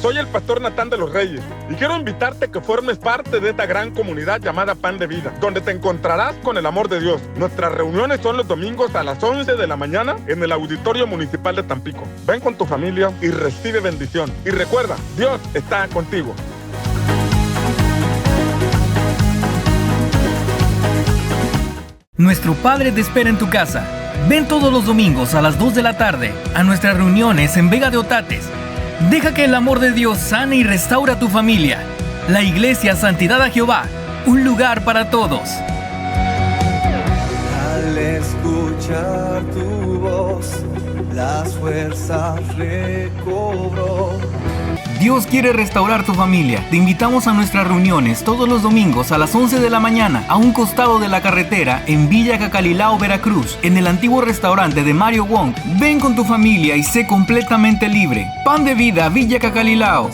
Soy el pastor Natán de los Reyes y quiero invitarte a que formes parte de esta gran comunidad llamada Pan de Vida, donde te encontrarás con el amor de Dios. Nuestras reuniones son los domingos a las 11 de la mañana en el Auditorio Municipal de Tampico. Ven con tu familia y recibe bendición. Y recuerda, Dios está contigo. Nuestro Padre te espera en tu casa. Ven todos los domingos a las 2 de la tarde a nuestras reuniones en Vega de Otates. Deja que el amor de Dios sane y restaura tu familia. La Iglesia Santidad a Jehová, un lugar para todos. Al escuchar tu voz, las fuerzas recobró. Dios quiere restaurar tu familia. Te invitamos a nuestras reuniones todos los domingos a las 11 de la mañana a un costado de la carretera en Villa Cacalilao, Veracruz, en el antiguo restaurante de Mario Wong. Ven con tu familia y sé completamente libre. Pan de Vida, Villa Cacalilao.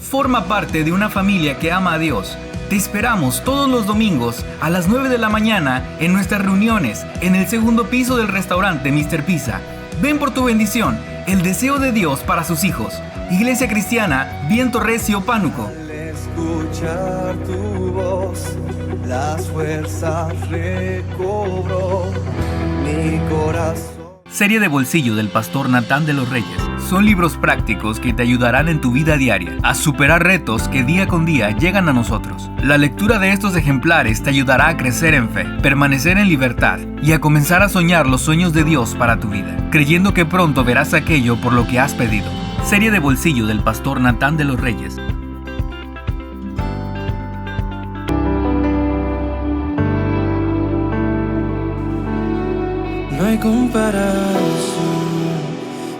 Forma parte de una familia que ama a Dios. Te esperamos todos los domingos a las 9 de la mañana en nuestras reuniones en el segundo piso del restaurante Mr. Pizza. Ven por tu bendición, el deseo de Dios para sus hijos. Iglesia Cristiana, Viento Recio, Pánuco. Al escuchar tu voz, las fuerzas recobró mi corazón. Serie de bolsillo del pastor Natán de los Reyes. Son libros prácticos que te ayudarán en tu vida diaria a superar retos que día con día llegan a nosotros. La lectura de estos ejemplares te ayudará a crecer en fe, permanecer en libertad y a comenzar a soñar los sueños de Dios para tu vida, creyendo que pronto verás aquello por lo que has pedido. Serie de bolsillo del pastor Natán de los Reyes. No hay comparación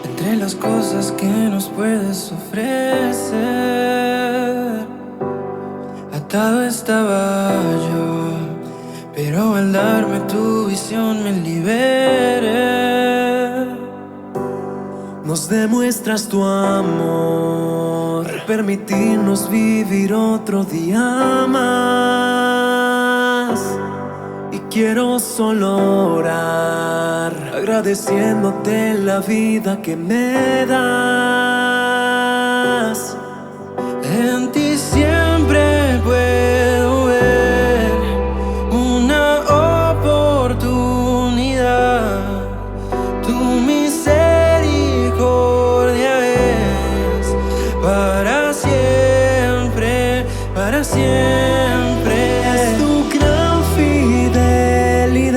entre las cosas que nos puedes ofrecer. Atado estaba yo, pero al darme tu visión me liberé. Nos demuestras tu amor, permitirnos vivir otro día más. Y quiero solo orar, agradeciéndote la vida que me das. En ti siempre puedo ver una oportunidad. Tu misericordia es para siempre, para siempre. Es tu gran fidelidad,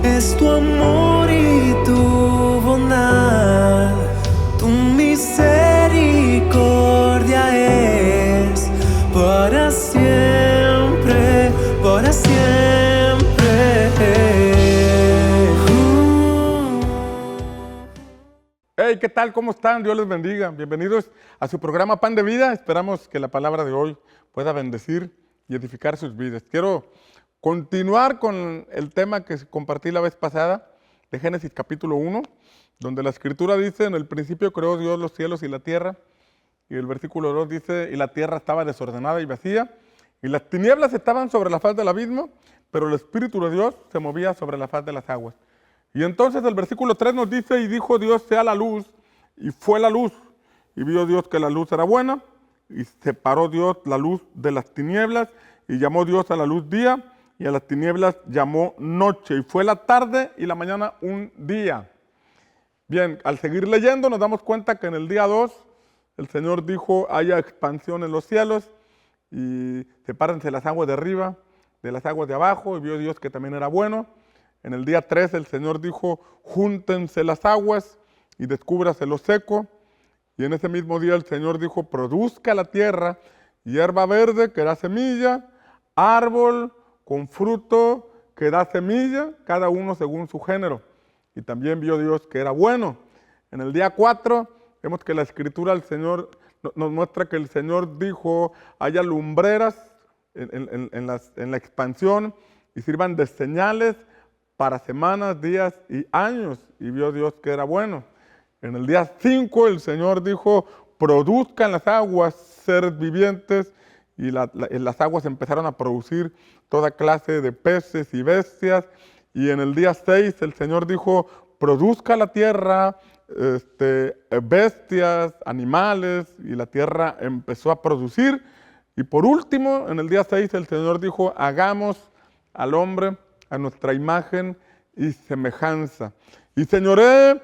es tu amor y tu bondad. Tu misericordia es para siempre, para siempre. Hey, ¿qué tal? ¿Cómo están? Dios les bendiga. Bienvenidos a su programa Pan de Vida. Esperamos que la palabra de hoy pueda bendecir y edificar sus vidas. Quiero continuar con el tema que compartí la vez pasada de Génesis capítulo 1, donde la Escritura dice, en el principio creó Dios los cielos y la tierra, y el versículo 2 dice, y la tierra estaba desordenada y vacía, y las tinieblas estaban sobre la faz del abismo, pero el Espíritu de Dios se movía sobre la faz de las aguas. Y entonces el versículo 3 nos dice, y dijo Dios, sea la luz, y fue la luz, y vio Dios que la luz era buena, y separó Dios la luz de las tinieblas, y llamó Dios a la luz día, y a las tinieblas llamó noche, y fue la tarde y la mañana un día. Bien, al seguir leyendo nos damos cuenta que en el día 2 el Señor dijo, haya expansión en los cielos, y sepárense las aguas de arriba de las aguas de abajo, y vio Dios que también era bueno. En el día 3 el Señor dijo, júntense las aguas y descúbrase lo seco. Y en ese mismo día el Señor dijo, produzca la tierra hierba verde que da semilla, árbol con fruto que da semilla, cada uno según su género. Y también vio Dios que era bueno. En el día 4 vemos que la Escritura del Señor nos muestra que el Señor dijo, haya lumbreras en la expansión y sirvan de señales para semanas, días y años. Y vio Dios que era bueno. En el día 5 el Señor dijo, produzcan las aguas seres vivientes, y las aguas empezaron a producir toda clase de peces y bestias. Y en el día 6 el Señor dijo, produzca la tierra bestias, animales, y la tierra empezó a producir. Y por último, en el día 6, el Señor dijo, hagamos al hombre a nuestra imagen y semejanza. Y señoré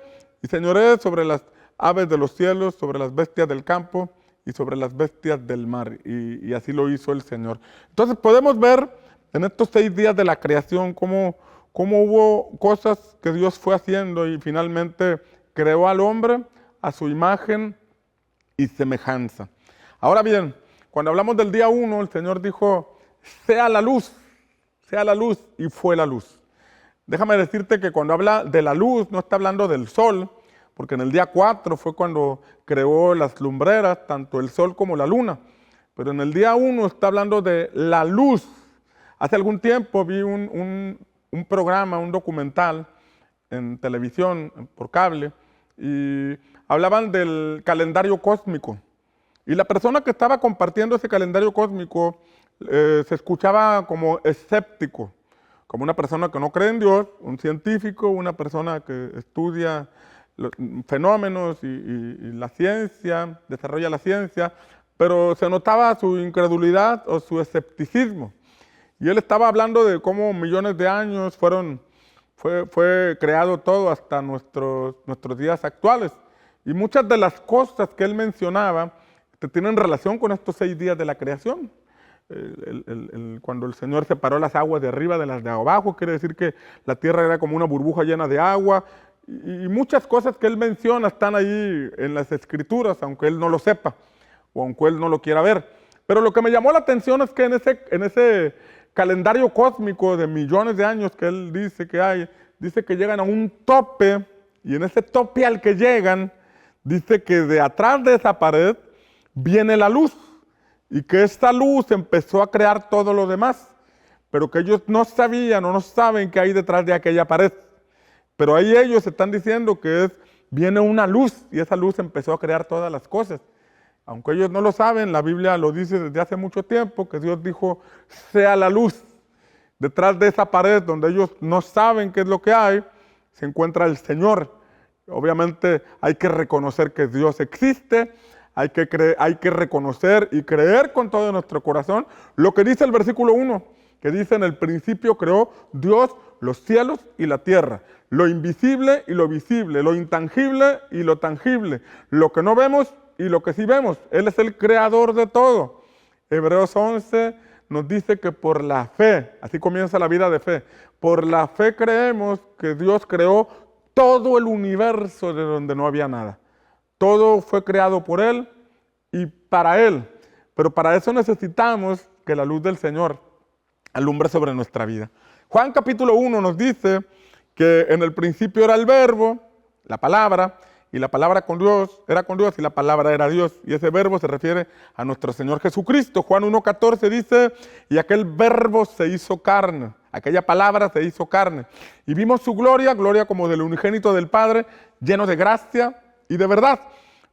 sobre las aves de los cielos, sobre las bestias del campo y sobre las bestias del mar. Y así lo hizo el Señor. Entonces podemos ver en estos 6 días de la creación cómo hubo cosas que Dios fue haciendo y finalmente creó al hombre a su imagen y semejanza. Ahora bien, cuando hablamos del día 1, el Señor dijo, sea la luz, y fue la luz. Déjame decirte que cuando habla de la luz, no está hablando del sol, porque en el día 4 fue cuando creó las lumbreras, tanto el sol como la luna. Pero en el día 1 está hablando de la luz. Hace algún tiempo vi un programa, un documental en televisión, por cable, y hablaban del calendario cósmico. Y la persona que estaba compartiendo ese calendario cósmico se escuchaba como escéptico, como una persona que no cree en Dios, un científico, una persona que estudia fenómenos y la ciencia, desarrolla la ciencia, pero se notaba su incredulidad o su escepticismo. Y él estaba hablando de cómo millones de años fue creado todo hasta nuestros días actuales. Y muchas de las cosas que él mencionaba tienen relación con estos 6 días de la creación. Cuando el Señor separó las aguas de arriba de las de abajo, quiere decir que la tierra era como una burbuja llena de agua. Y muchas cosas que él menciona están ahí en las Escrituras, aunque él no lo sepa o aunque él no lo quiera ver. Pero lo que me llamó la atención es que en ese calendario cósmico de millones de años que él dice que hay, dice que llegan a un tope, y en ese tope al que llegan, dice que de atrás de esa pared viene la luz, y que esta luz empezó a crear todo lo demás, pero que ellos no sabían o no saben qué hay detrás de aquella pared. Pero ahí ellos están diciendo que viene una luz, y esa luz empezó a crear todas las cosas. Aunque ellos no lo saben, la Biblia lo dice desde hace mucho tiempo, que Dios dijo, sea la luz. Detrás de esa pared donde ellos no saben qué es lo que hay, se encuentra el Señor. Obviamente hay que reconocer que Dios existe, hay que reconocer y creer con todo nuestro corazón lo que dice el versículo 1, que dice, en el principio creó Dios los cielos y la tierra, lo invisible y lo visible, lo intangible y lo tangible, lo que no vemos y lo que sí vemos. Él es el creador de todo. Hebreos 11 nos dice que por la fe, así comienza la vida de fe, por la fe creemos que Dios creó todo el universo de donde no había nada. Todo fue creado por Él y para Él. Pero para eso necesitamos que la luz del Señor alumbre sobre nuestra vida. Juan capítulo 1 nos dice que en el principio era el verbo, la palabra, y la palabra era con Dios y la palabra era Dios. Y ese verbo se refiere a nuestro Señor Jesucristo. Juan 1:14 dice, y aquel verbo se hizo carne, aquella palabra se hizo carne. Y vimos su gloria, gloria como del unigénito del Padre, lleno de gracia y de verdad.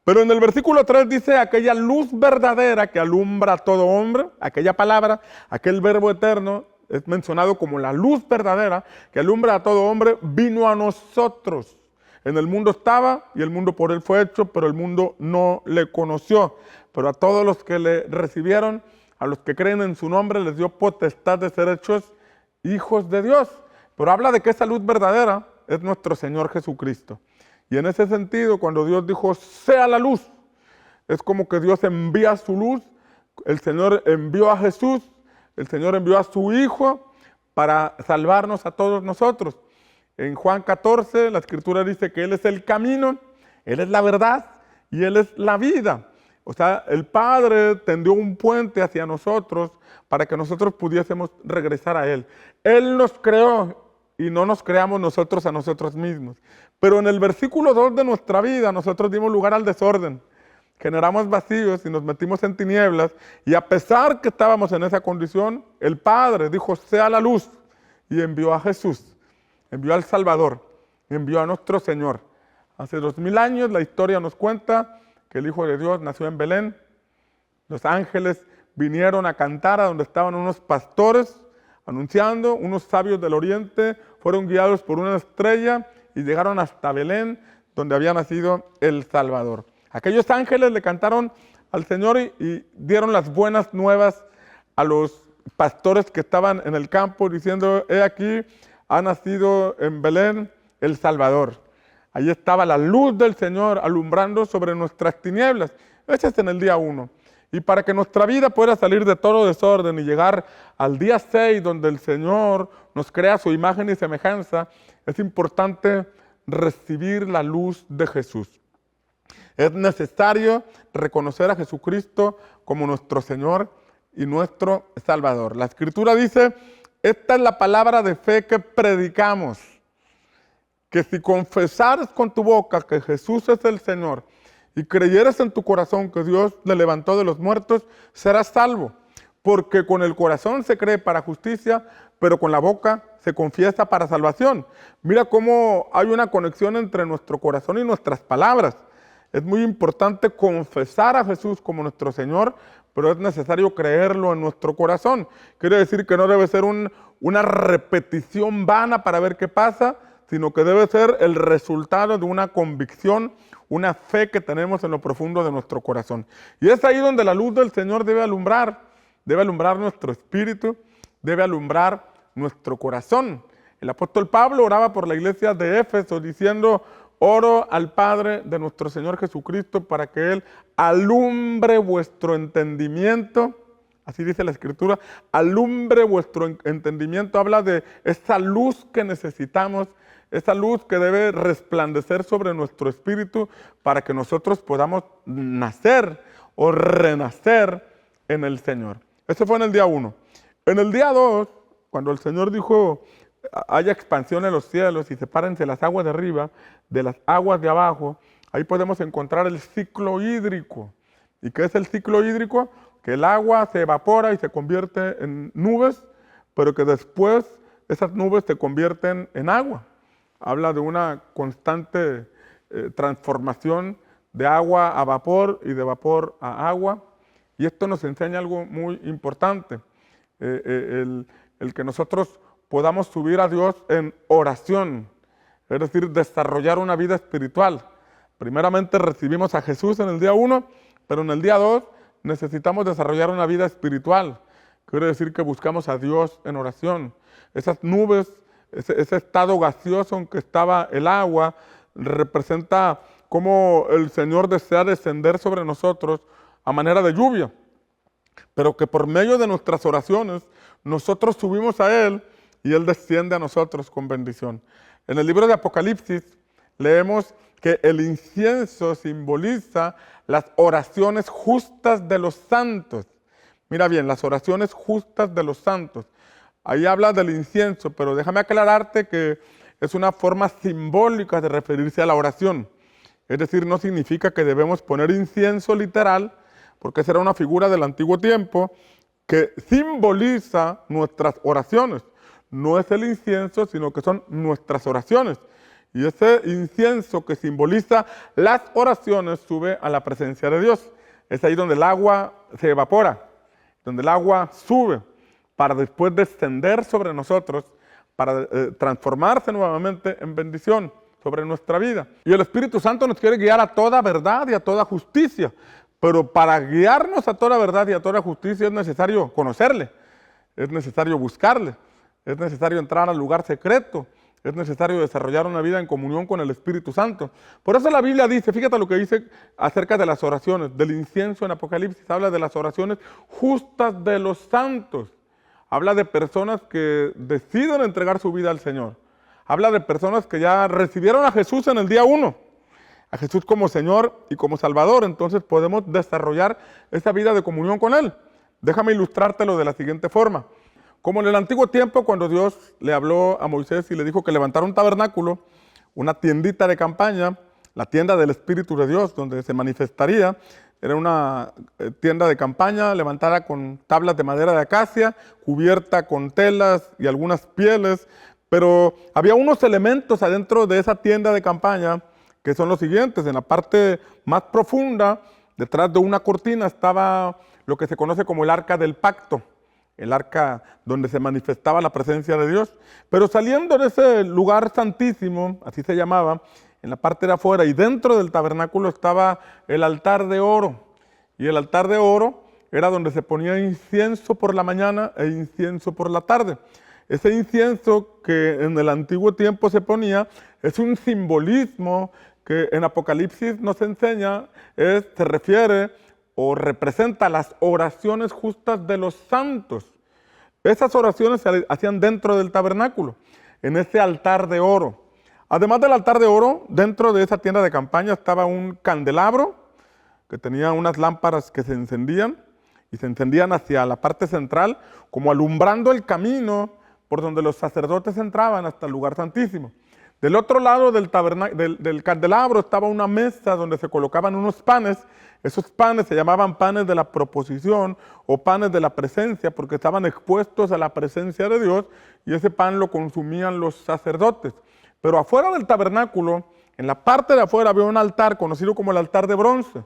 Pero en el versículo 3 dice, aquella luz verdadera que alumbra a todo hombre, aquella palabra, aquel verbo eterno, es mencionado como la luz verdadera que alumbra a todo hombre, vino a nosotros. En el mundo estaba y el mundo por él fue hecho, pero el mundo no le conoció. Pero a todos los que le recibieron, a los que creen en su nombre, les dio potestad de ser hechos hijos de Dios. Pero habla de que esa luz verdadera es nuestro Señor Jesucristo. Y en ese sentido, cuando Dios dijo, sea la luz, es como que Dios envía su luz, el Señor envió a Jesús, el Señor envió a su Hijo para salvarnos a todos nosotros. En Juan 14, la Escritura dice que Él es el camino, Él es la verdad y Él es la vida. O sea, el Padre tendió un puente hacia nosotros para que nosotros pudiésemos regresar a Él. Él nos creó y no nos creamos nosotros a nosotros mismos. Pero en el versículo 2 de nuestra vida nosotros dimos lugar al desorden. Generamos vacíos y nos metimos en tinieblas. Y a pesar que estábamos en esa condición, el Padre dijo, sea la luz, y envió a Jesús. Envió al Salvador, envió a nuestro Señor. Hace 2000 años la historia nos cuenta que el Hijo de Dios nació en Belén. Los ángeles vinieron a cantar a donde estaban unos pastores anunciando, unos sabios del oriente fueron guiados por una estrella y llegaron hasta Belén, donde había nacido el Salvador. Aquellos ángeles le cantaron al Señor y dieron las buenas nuevas a los pastores que estaban en el campo, diciendo: he aquí, ha nacido en Belén el Salvador. Ahí estaba la luz del Señor alumbrando sobre nuestras tinieblas. Ese es en el día 1. Y para que nuestra vida pueda salir de todo desorden y llegar al día 6, donde el Señor nos crea a su imagen y semejanza, es importante recibir la luz de Jesús. Es necesario reconocer a Jesucristo como nuestro Señor y nuestro Salvador. La Escritura dice: esta es la palabra de fe que predicamos, que si confesares con tu boca que Jesús es el Señor y creyeres en tu corazón que Dios le levantó de los muertos, serás salvo. Porque con el corazón se cree para justicia, pero con la boca se confiesa para salvación. Mira cómo hay una conexión entre nuestro corazón y nuestras palabras. Es muy importante confesar a Jesús como nuestro Señor, pero es necesario creerlo en nuestro corazón. Quiere decir que no debe ser una repetición vana para ver qué pasa, sino que debe ser el resultado de una convicción, una fe que tenemos en lo profundo de nuestro corazón. Y es ahí donde la luz del Señor debe alumbrar nuestro espíritu, debe alumbrar nuestro corazón. El apóstol Pablo oraba por la iglesia de Éfeso diciendo: oro al Padre de nuestro Señor Jesucristo para que Él alumbre vuestro entendimiento. Así dice la Escritura, alumbre vuestro entendimiento. Habla de esa luz que necesitamos, esa luz que debe resplandecer sobre nuestro espíritu para que nosotros podamos nacer o renacer en el Señor. Eso fue en el día 1. En el día 2, cuando el Señor dijo: haya expansión en los cielos y sepárense las aguas de arriba de las aguas de abajo, ahí podemos encontrar el ciclo hídrico. ¿Y qué es el ciclo hídrico? Que el agua se evapora y se convierte en nubes, pero que después esas nubes se convierten en agua. Habla de una constante transformación de agua a vapor y de vapor a agua. Y esto nos enseña algo muy importante, el que nosotros podamos subir a Dios en oración, es decir, desarrollar una vida espiritual. Primeramente recibimos a Jesús en el día 1, pero en el día 2 necesitamos desarrollar una vida espiritual. Quiere decir que buscamos a Dios en oración. Esas nubes, ese estado gaseoso en que estaba el agua, representa cómo el Señor desea descender sobre nosotros a manera de lluvia, pero que por medio de nuestras oraciones nosotros subimos a Él y Él desciende a nosotros con bendición. En el libro de Apocalipsis leemos que el incienso simboliza las oraciones justas de los santos. Mira bien, las oraciones justas de los santos. Ahí habla del incienso, pero déjame aclararte que es una forma simbólica de referirse a la oración. Es decir, no significa que debemos poner incienso literal, porque esa era una figura del antiguo tiempo que simboliza nuestras oraciones. No es el incienso, sino que son nuestras oraciones. Y ese incienso que simboliza las oraciones sube a la presencia de Dios. Es ahí donde el agua se evapora, donde el agua sube para después descender sobre nosotros, para transformarse nuevamente en bendición sobre nuestra vida. Y el Espíritu Santo nos quiere guiar a toda verdad y a toda justicia. Pero para guiarnos a toda verdad y a toda justicia es necesario conocerle, es necesario buscarle, es necesario entrar al lugar secreto, es necesario desarrollar una vida en comunión con el Espíritu Santo. Por eso la Biblia dice, fíjate lo que dice acerca de las oraciones, del incienso en Apocalipsis, habla de las oraciones justas de los santos. Habla de personas que deciden entregar su vida al Señor. Habla de personas que ya recibieron a Jesús en el día 1. A Jesús como Señor y como Salvador, entonces podemos desarrollar esa vida de comunión con Él. Déjame ilustrártelo de la siguiente forma. Como en el antiguo tiempo, cuando Dios le habló a Moisés y le dijo que levantara un tabernáculo, una tiendita de campaña, la tienda del Espíritu de Dios, donde se manifestaría, era una tienda de campaña levantada con tablas de madera de acacia, cubierta con telas y algunas pieles, pero había unos elementos adentro de esa tienda de campaña que son los siguientes. En la parte más profunda, detrás de una cortina, estaba lo que se conoce como el Arca del Pacto. el arca donde se manifestaba la presencia de Dios. Pero saliendo de ese lugar santísimo, así se llamaba, en la parte de afuera y dentro del tabernáculo estaba el altar de oro. Y el altar de oro era donde se ponía incienso por la mañana e incienso por la tarde. Ese incienso que en el antiguo tiempo se ponía es un simbolismo que en Apocalipsis nos enseña, se refiere o representa las oraciones justas de los santos. Esas oraciones se hacían dentro del tabernáculo, en ese altar de oro. Además del altar de oro, dentro de esa tienda de campaña estaba un candelabro que tenía unas lámparas que se encendían y se encendían hacia la parte central, como alumbrando el camino por donde los sacerdotes entraban hasta el lugar santísimo. Del otro lado del candelabro estaba una mesa donde se colocaban unos panes. Esos panes se llamaban panes de la proposición o panes de la presencia porque estaban expuestos a la presencia de Dios y ese pan lo consumían los sacerdotes. Pero afuera del tabernáculo, en la parte de afuera había un altar conocido como el altar de bronce.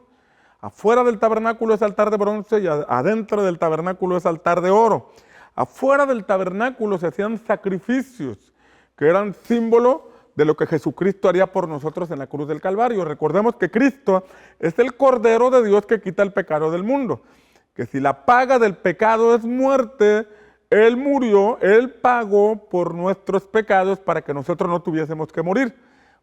Afuera del tabernáculo es altar de bronce y adentro del tabernáculo es altar de oro. Afuera del tabernáculo se hacían sacrificios que eran símbolo de lo que Jesucristo haría por nosotros en la cruz del Calvario. Recordemos que Cristo es el Cordero de Dios que quita el pecado del mundo. Que si la paga del pecado es muerte, Él murió, Él pagó por nuestros pecados para que nosotros no tuviésemos que morir.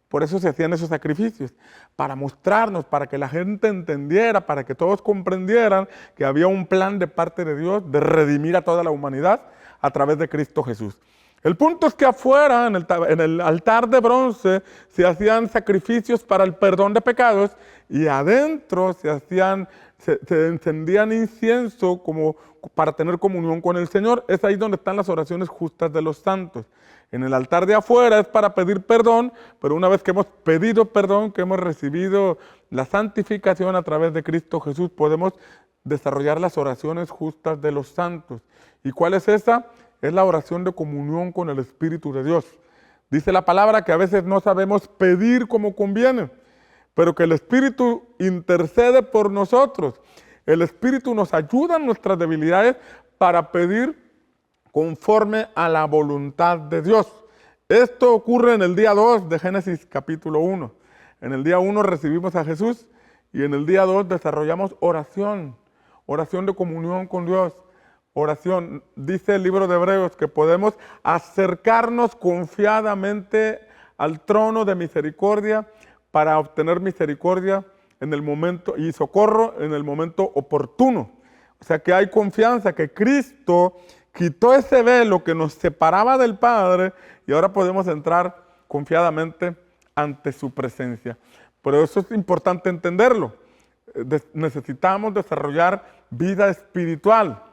Por eso se hacían esos sacrificios, para mostrarnos, para que la gente entendiera, para que todos comprendieran que había un plan de parte de Dios de redimir a toda la humanidad a través de Cristo Jesús. El punto es que afuera, en el altar de bronce, se hacían sacrificios para el perdón de pecados y adentro se encendían incienso como para tener comunión con el Señor. Es ahí donde están las oraciones justas de los santos. En el altar de afuera es para pedir perdón, pero una vez que hemos pedido perdón, que hemos recibido la santificación a través de Cristo Jesús, podemos desarrollar las oraciones justas de los santos. ¿Y cuál es esa? Es la oración de comunión con el Espíritu de Dios. Dice la palabra que a veces no sabemos pedir como conviene, pero que el Espíritu intercede por nosotros. El Espíritu nos ayuda en nuestras debilidades para pedir conforme a la voluntad de Dios. Esto ocurre en el día 2 de Génesis capítulo 1. En el día 1 recibimos a Jesús y en el día 2 desarrollamos oración de comunión con Dios. Oración, dice el libro de Hebreos que podemos acercarnos confiadamente al trono de misericordia para obtener misericordia en el momento y socorro en el momento oportuno. O sea que hay confianza que Cristo quitó ese velo que nos separaba del Padre y ahora podemos entrar confiadamente ante su presencia. Por eso es importante entenderlo. Necesitamos desarrollar vida espiritual.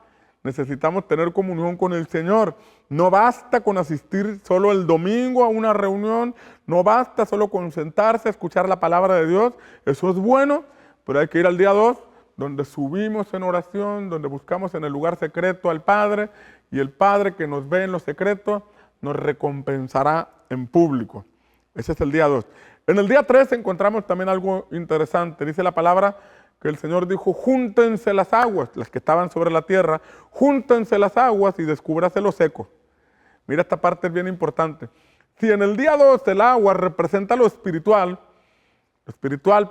Necesitamos tener comunión con el Señor. No basta con asistir solo el domingo a una reunión, no basta solo con sentarse a escuchar la palabra de Dios. Eso es bueno, pero hay que ir al día 2, donde subimos en oración, donde buscamos en el lugar secreto al Padre, y el Padre que nos ve en lo secreto nos recompensará en público. Ese es el día 2. En el día 3 encontramos también algo interesante. Dice la palabra que el Señor dijo, júntense las aguas, las que estaban sobre la tierra, júntense las aguas y descúbrase lo seco. Mira, esta parte es bien importante. Si en el día 2 el agua representa lo espiritual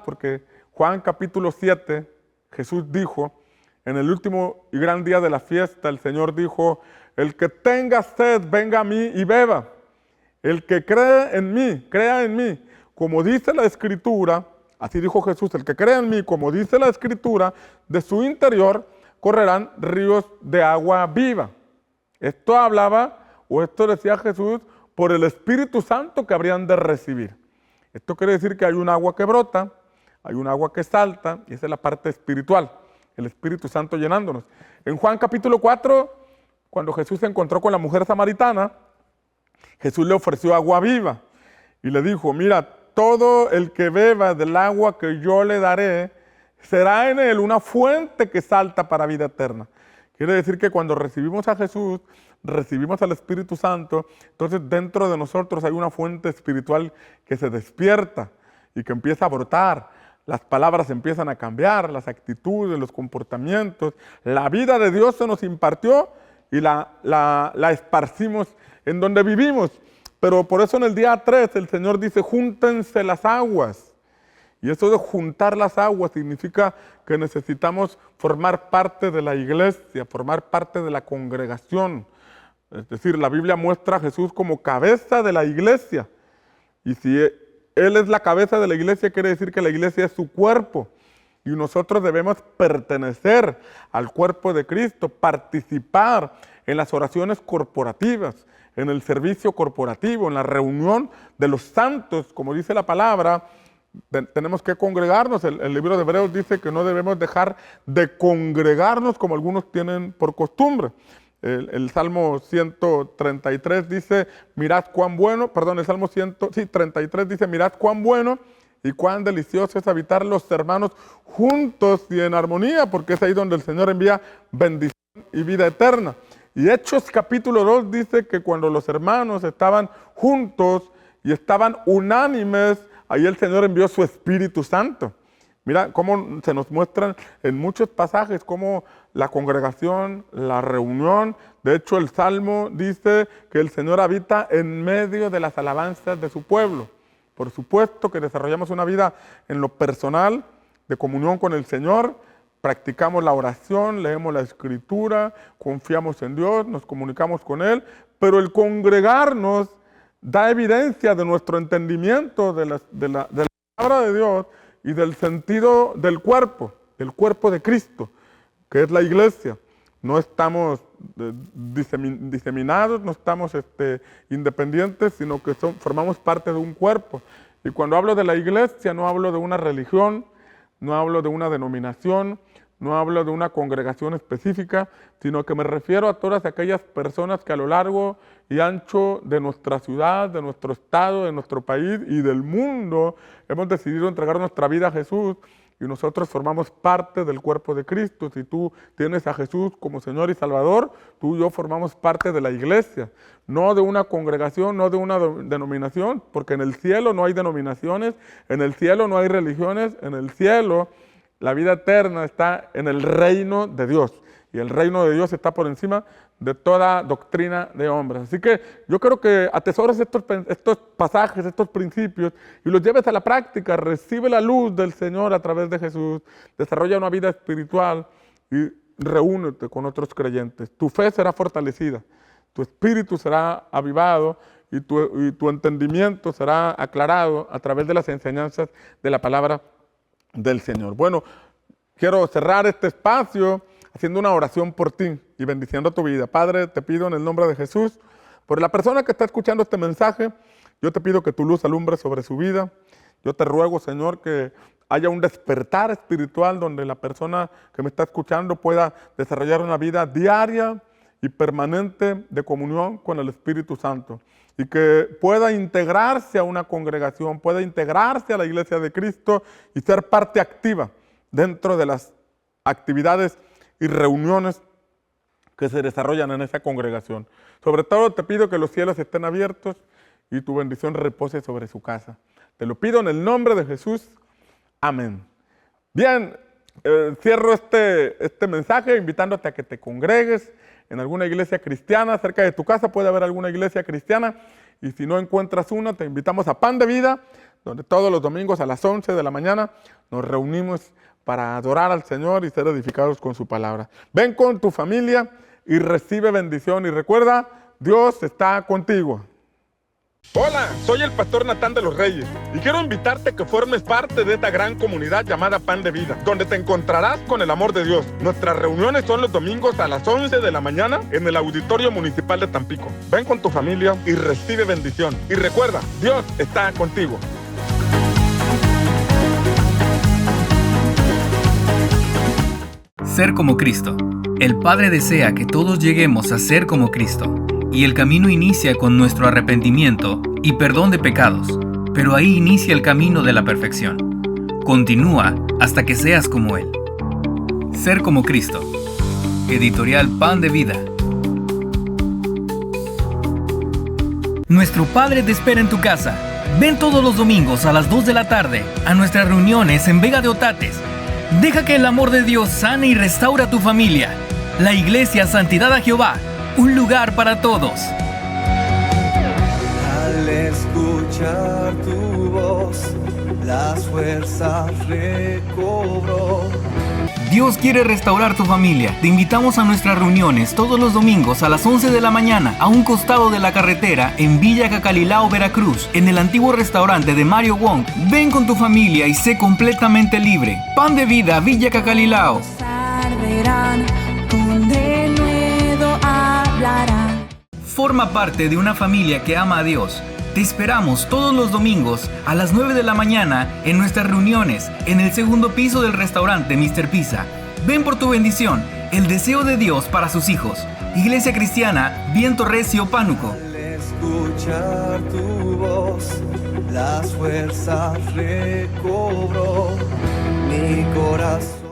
porque Juan capítulo 7, Jesús dijo, en el último y gran día de la fiesta, el Señor dijo, el que tenga sed, venga a mí y beba. El que crea en mí, como dice la Escritura, así dijo Jesús, el que crea en mí, como dice la Escritura, de su interior correrán ríos de agua viva. Esto hablaba, o esto decía Jesús, por el Espíritu Santo que habrían de recibir. Esto quiere decir que hay un agua que brota, hay un agua que salta, y esa es la parte espiritual, el Espíritu Santo llenándonos. En Juan capítulo 4, cuando Jesús se encontró con la mujer samaritana, Jesús le ofreció agua viva y le dijo, mira, todo el que beba del agua que yo le daré, será en él una fuente que salta para vida eterna. Quiere decir que cuando recibimos a Jesús, recibimos al Espíritu Santo, entonces dentro de nosotros hay una fuente espiritual que se despierta y que empieza a brotar. Las palabras empiezan a cambiar, las actitudes, los comportamientos. La vida de Dios se nos impartió y la esparcimos en donde vivimos. Pero por eso en el día 3 el Señor dice, júntense las aguas. Y eso de juntar las aguas significa que necesitamos formar parte de la iglesia, formar parte de la congregación. Es decir, la Biblia muestra a Jesús como cabeza de la iglesia. Y si Él es la cabeza de la iglesia, quiere decir que la iglesia es su cuerpo. Y nosotros debemos pertenecer al cuerpo de Cristo, participar en las oraciones corporativas, en el servicio corporativo, en la reunión de los santos, como dice la palabra. Tenemos que congregarnos. El libro de Hebreos dice que no debemos dejar de congregarnos como algunos tienen por costumbre. El Salmo 133 dice, mirad cuán bueno, perdón, el Salmo 33 dice, mirad cuán bueno y cuán delicioso es habitar los hermanos juntos y en armonía, porque es ahí donde el Señor envía bendición y vida eterna. Y Hechos capítulo 2 dice que cuando los hermanos estaban juntos y estaban unánimes, ahí el Señor envió su Espíritu Santo. Mira cómo se nos muestran en muchos pasajes cómo la congregación, la reunión, de hecho el Salmo dice que el Señor habita en medio de las alabanzas de su pueblo. Por supuesto que desarrollamos una vida en lo personal, de comunión con el Señor, practicamos la oración, leemos la Escritura, confiamos en Dios, nos comunicamos con Él, pero el congregarnos da evidencia de nuestro entendimiento de la palabra de Dios y del sentido del cuerpo de Cristo, que es la iglesia. No estamos diseminados, no estamos independientes, sino que formamos parte de un cuerpo. Y cuando hablo de la iglesia, no hablo de una religión, no hablo de una denominación, no hablo de una congregación específica, sino que me refiero a todas aquellas personas que a lo largo y ancho de nuestra ciudad, de nuestro estado, de nuestro país y del mundo hemos decidido entregar nuestra vida a Jesús y nosotros formamos parte del cuerpo de Cristo. Si tú tienes a Jesús como Señor y Salvador, tú y yo formamos parte de la iglesia, no de una congregación, no de una denominación, porque en el cielo no hay denominaciones, en el cielo no hay religiones, en el cielo la vida eterna está en el reino de Dios. Y el reino de Dios está por encima de toda doctrina de hombres. Así que yo creo que atesores estos pasajes, estos principios, y los lleves a la práctica. Recibe la luz del Señor a través de Jesús. Desarrolla una vida espiritual y reúnete con otros creyentes. Tu fe será fortalecida. Tu espíritu será avivado y tu entendimiento será aclarado a través de las enseñanzas de la palabra del Señor. Bueno, quiero cerrar este espacio haciendo una oración por ti y bendiciendo tu vida. Padre, te pido en el nombre de Jesús, por la persona que está escuchando este mensaje, yo te pido que tu luz alumbre sobre su vida. Yo te ruego, Señor, que haya un despertar espiritual donde la persona que me está escuchando pueda desarrollar una vida diaria y permanente de comunión con el Espíritu Santo y que pueda integrarse a una congregación, pueda integrarse a la iglesia de Cristo y ser parte activa dentro de las actividades y reuniones que se desarrollan en esa congregación. Sobre todo te pido que los cielos estén abiertos y tu bendición repose sobre su casa. Te lo pido en el nombre de Jesús. Amén. Bien, cierro este mensaje invitándote a que te congregues en alguna iglesia cristiana. Cerca de tu casa puede haber alguna iglesia cristiana y si no encuentras una, te invitamos a Pan de Vida, donde todos los domingos a las 11 de la mañana nos reunimos para adorar al Señor y ser edificados con su palabra. Ven con tu familia y recibe bendición y recuerda, Dios está contigo. Hola, soy el pastor Natán de los Reyes y quiero invitarte a que formes parte de esta gran comunidad llamada Pan de Vida, donde te encontrarás con el amor de Dios. Nuestras reuniones son los domingos a las 11 de la mañana en el Auditorio Municipal de Tampico. Ven con tu familia y recibe bendición. Y recuerda, Dios está contigo. Ser como Cristo. El Padre desea que todos lleguemos a ser como Cristo. Y el camino inicia con nuestro arrepentimiento y perdón de pecados, pero ahí inicia el camino de la perfección. Continúa hasta que seas como Él. Ser como Cristo. Editorial Pan de Vida. Nuestro Padre te espera en tu casa. Ven todos los domingos a las 2 de la tarde a nuestras reuniones en Vega de Otates. Deja que el amor de Dios sane y restaura tu familia. La Iglesia Santidad a Jehová un lugar para todos. Al escuchar tu voz, las fuerzas recobro. Dios quiere restaurar tu familia. Te invitamos a nuestras reuniones todos los domingos a las 11 de la mañana a un costado de la carretera en Villa Cacalilao, Veracruz, en el antiguo restaurante de Mario Wong. Ven con tu familia y sé completamente libre. Pan de Vida, Villa Cacalilao. Arderán, con denuedo hablarán. Forma parte de una familia que ama a Dios. Te esperamos todos los domingos a las 9 de la mañana en nuestras reuniones en el segundo piso del restaurante Mr. Pizza. Ven por tu bendición, el deseo de Dios para sus hijos. Iglesia Cristiana, Viento Recio, Pánuco. Al escuchar tu voz, las fuerzas recobro. Mi corazón